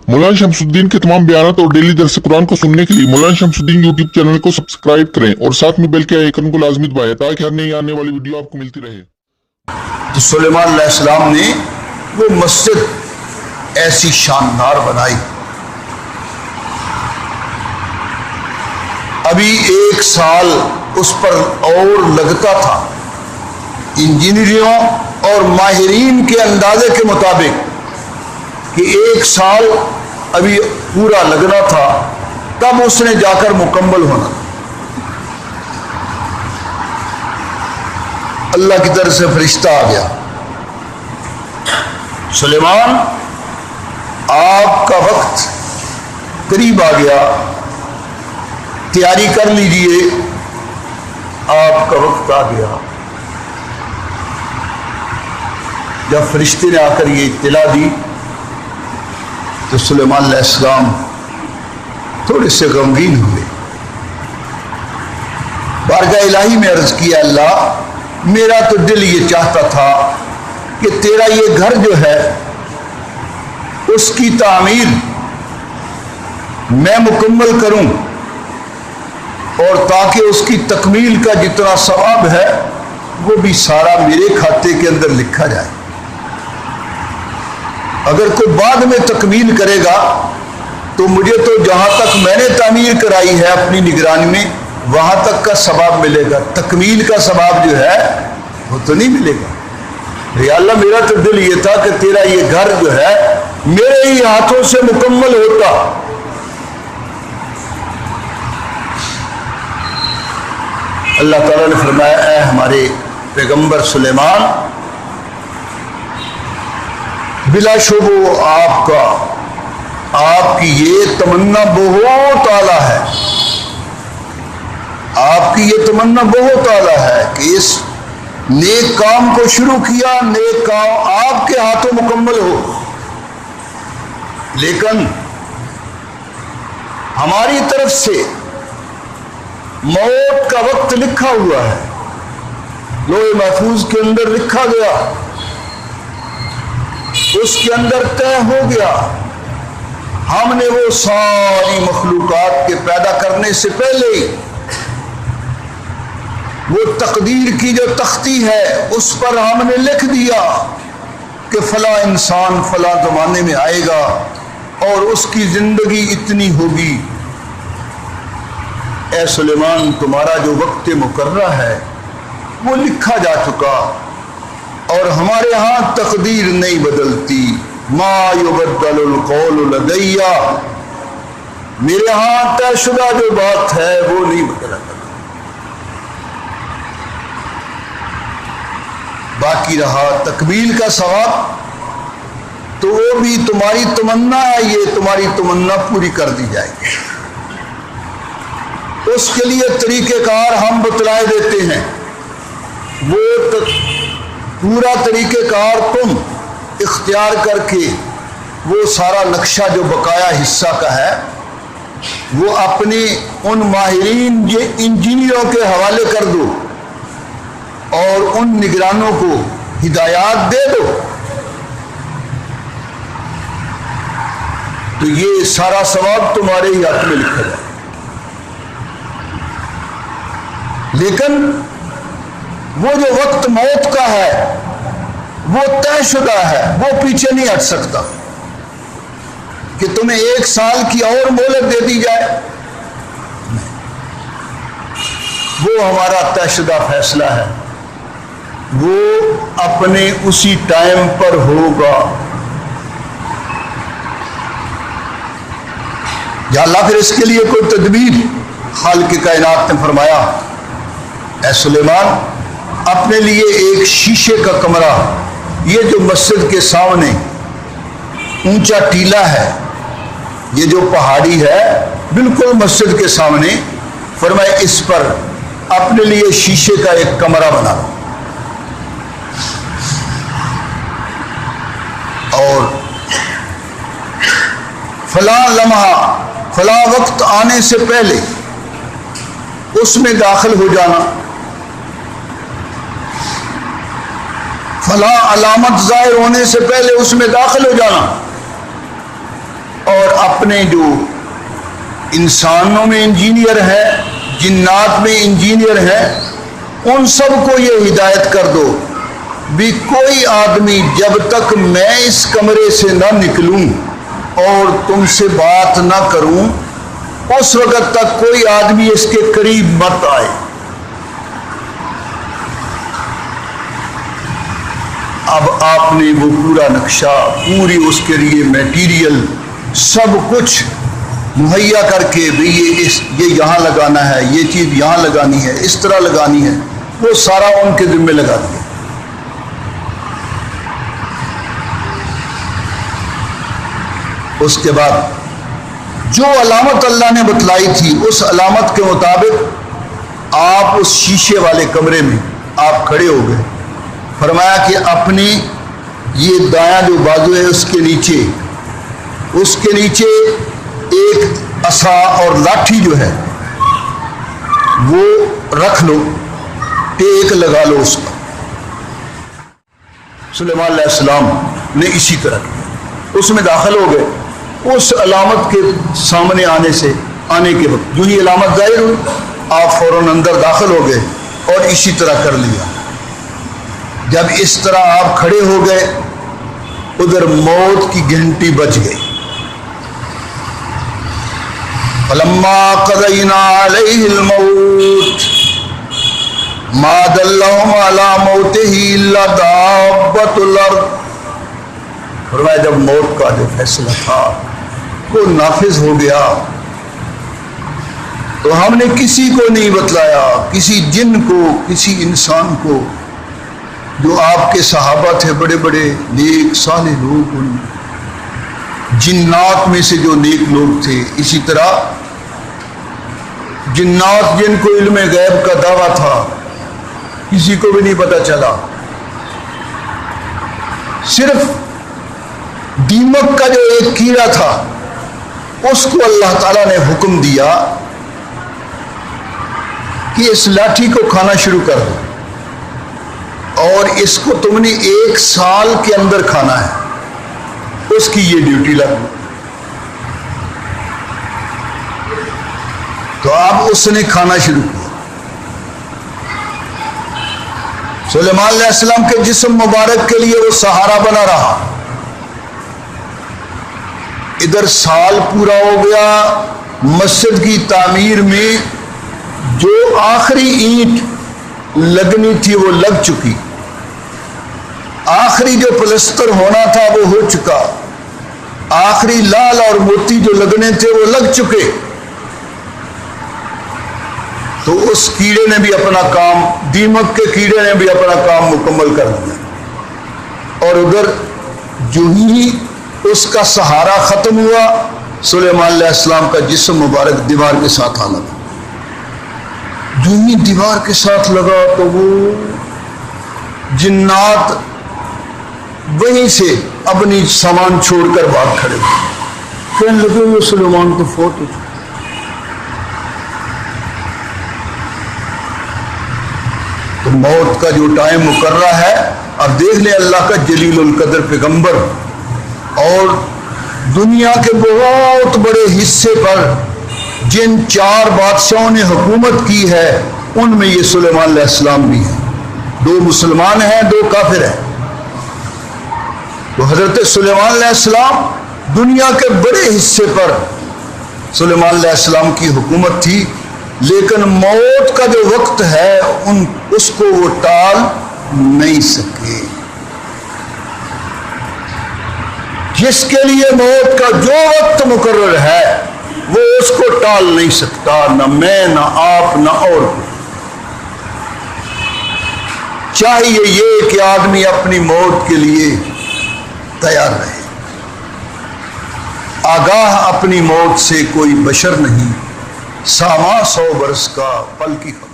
मौलाना शमसुद्दीन के तमाम बयानात और डेली दर्स कुरान को सुनने के लिए मौलाना शमसुद्दीन यूट्यूब चैनल को सब्सक्राइब करें और साथ में बेल के आइकन को लाजमी दबाएं ताकि हर नई आने वाली वीडियो आपको मिलती रहे। तो सुलेमान अलैहिस्सलाम ने वो मस्जिद ऐसी शानदार बनाई। अभी 1 साल उस पर और लगता था। इंजीनियरों और माहिरीन के अंदाजे के मुताबिक कि 1 साल अभी पूरा लगना था, तब उसने जाकर मुकम्मल होना। अल्लाह की तरफ से फरिश्ता आ गया, सुलेमान आपका वक्त करीब आ गया, तैयारी कर लीजिए, आपका वक्त आ गया। जब फरिश्ते ने आकर ये इत्तला दी तो सुलेमान अलैहिस्सलाम थोड़े से गमगीन हुए। बारगाह इलाही में अर्ज किया, अल्लाह मेरा तो दिल ये चाहता था कि तेरा ये घर जो है उसकी तामीर मैं मुकम्मल करूं और ताकि उसकी तकमील का जितना सवाब है वो भी सारा मेरे खाते के अंदर लिखा जाए। अगर कोई बाद में तकमील करेगा तो मुझे तो जहां तक मैंने तामीर कराई है अपनी निगरानी में वहां तक का सवाब मिलेगा, तकमील का सवाब जो है वो तो नहीं मिलेगा। या अल्लाह मेरा तो दिल ये था कि तेरा ये घर जो है मेरे ही हाथों से मुकम्मल होता। अल्लाह ताला ने फरमाया, ऐ हमारे पैगंबर सुलेमान, बिलाशुबो आपकी ये तमन्ना बहुत आला है, आपकी ये तमन्ना बहुत आला है कि इस नेक काम को शुरू किया, नेक काम आपके हाथों मुकम्मल हो। लेकिन हमारी तरफ से मौत का वक्त लिखा हुआ है, लोहे महफूज के अंदर लिखा गया, उसके अंदर तय हो गया। हमने वो सारी मखलूकात के पैदा करने से पहले वो तकदीर की जो तख्ती है उस पर हमने लिख दिया कि फला इंसान फला जमाने में आएगा और उसकी जिंदगी इतनी होगी। ऐ सुलेमान तुम्हारा जो वक्त मुकर्रा है वो लिखा जा चुका और हमारे यहाँ तकदीर नहीं बदलती। मा युबद्दलुल कौलु लदैया, मेरे यहाँ तयशुदा जो बात है वो नहीं बदला करता। बाकी रहा तकमील का सवाब, तो वो भी तुम्हारी तमन्ना है, ये तुम्हारी तमन्ना पूरी कर दी जाएगी। उसके लिए तरीक़ेकार हम बतलाए देते हैं, वो पूरा तरीक़ेकार तुम इख्तियार करके वो सारा नक्शा जो बकाया हिस्सा का है वो अपने उन माहिरीन इंजीनियरों के हवाले कर दो और उन निगरानों को हिदायत दे दो, तो ये सारा सवाब तुम्हारे ही हाथ में लिखा जाए। लेकिन वो जो वक्त मौत का है वो तयशुदा है, वो पीछे नहीं हट सकता कि तुम्हें 1 साल की और मोहलत दे दी जाए। वो हमारा तयशुदा फैसला है, वो अपने उसी टाइम पर होगा। या अल्लाह फिर इसके लिए कोई तदबीर खालिक कायनात ने फरमाया, ऐ सुलेमान अपने लिए एक शीशे का कमरा, ये जो मस्जिद के सामने ऊंचा टीला है, ये जो पहाड़ी है बिल्कुल मस्जिद के सामने, फरमाया इस पर अपने लिए शीशे का एक कमरा बना और फला लम्हा फला वक्त आने से पहले उसमें दाखिल हो जाना, फला अलामत जाहिर होने से पहले उसमें दाखिल हो जाना, और اپنے جو انسانوں میں انجینئر ہے، جنات میں انجینئر ہے، ان سب کو یہ ہدایت کر دو بھی کوئی آدمی جب تک میں اس کمرے سے نہ نکلوں اور تم سے بات نہ کروں اس وقت تک کوئی آدمی اس کے قریب مت آئے۔ اب آپ نے وہ پورا نقشہ، پوری اس کے لیے میٹیریل سب کچھ مہیا کر کے بھی یہ یہاں لگانا ہے، یہ چیز یہاں لگانی ہے، اس طرح لگانی ہے، وہ سارا ان کے ذمہ لگا دیا۔ اس کے بعد جو علامت اللہ نے بتلائی تھی اس علامت کے مطابق آپ اس شیشے والے کمرے میں آپ کھڑے ہو گئے۔ فرمایا کہ اپنی یہ دایاں جو بازو ہے اس کے نیچے ایک عصا اور لاٹھی جو ہے وہ رکھ لو، ٹیک لگا لو اس پر۔ سلیمان علیہ السلام نے اسی طرح کیا، اس میں داخل ہو گئے۔ اس علامت کے سامنے آنے کے وقت جو ہی علامت ظاہر ہوئی آپ فوراً اندر داخل ہو گئے اور اسی طرح کر لیا۔ جب اس طرح آپ کھڑے ہو گئے ادھر موت کی گھنٹی بج گئی۔ فلما قضینا علیہ الموت ما دلہم علی موتہ الا دابۃ الارض۔ فرمایا جب موت کا جو فیصلہ تھا وہ نافذ ہو گیا تو ہم نے کسی کو نہیں بتلایا، کسی جن کو، کسی انسان کو، جو آپ کے صحابہ تھے بڑے بڑے نیک صالح لوگ، ان جنات میں سے جو نیک لوگ تھے، اسی طرح جنات جن کو علم غیب کا دعویٰ تھا کسی کو بھی نہیں پتہ چلا۔ صرف دیمک کا جو ایک کیڑا تھا اس کو اللہ تعالیٰ نے حکم دیا کہ اس لاٹھی کو کھانا شروع کر دو اور اس کو تم نے 1 سال کے اندر کھانا ہے، اس کی یہ ڈیوٹی لگ گئی۔ تو اب اس نے کھانا شروع کیا۔ سلیمان علیہ السلام کے جسم مبارک کے لیے وہ سہارا بنا رہا۔ ادھر سال پورا ہو گیا، مسجد کی تعمیر میں جو آخری اینٹ لگنی تھی وہ لگ چکی، آخری جو پلستر ہونا تھا وہ ہو چکا، آخری لال اور موتی جو لگنے تھے وہ لگ چکے۔ تو اس کیڑے نے بھی اپنا کام، دیمک کے کیڑے نے بھی اپنا کام مکمل کر دیا، اور ادھر جو ہی اس کا سہارا ختم ہوا سلیمان علیہ السلام کا جسم مبارک دیوار کے ساتھ آ لگا۔ جو ہی دیوار کے ساتھ لگا تو وہ جنات وہیں سے اپنی سامان چھوڑ کر بھاگ کھڑے ہوئے، کہنے لگے وہ سلیمان کو فوت ہو چکا۔ تو موت کا جو ٹائم مقررہ ہے، اب دیکھ لیں اللہ کا جلیل القدر پیغمبر اور دنیا کے بہت بڑے حصے پر جن 4 بادشاہوں نے حکومت کی ہے ان میں یہ سلیمان علیہ السلام بھی ہیں، 2 مسلمان ہیں 2 کافر ہیں۔ تو حضرت سلیمان علیہ السلام دنیا کے بڑے حصے پر سلیمان علیہ السلام کی حکومت تھی، لیکن موت کا جو وقت ہے اس کو وہ ٹال نہیں سکے۔ جس کے لیے موت کا جو وقت مقرر ہے وہ اس کو ٹال نہیں سکتا، نہ میں، نہ آپ، نہ اور کوئی۔ چاہیے یہ کہ آدمی اپنی موت کے لیے تیار رہے۔ آگاہ اپنی موت سے کوئی بشر نہیں، ساما 100 برس کا پل کی خبر۔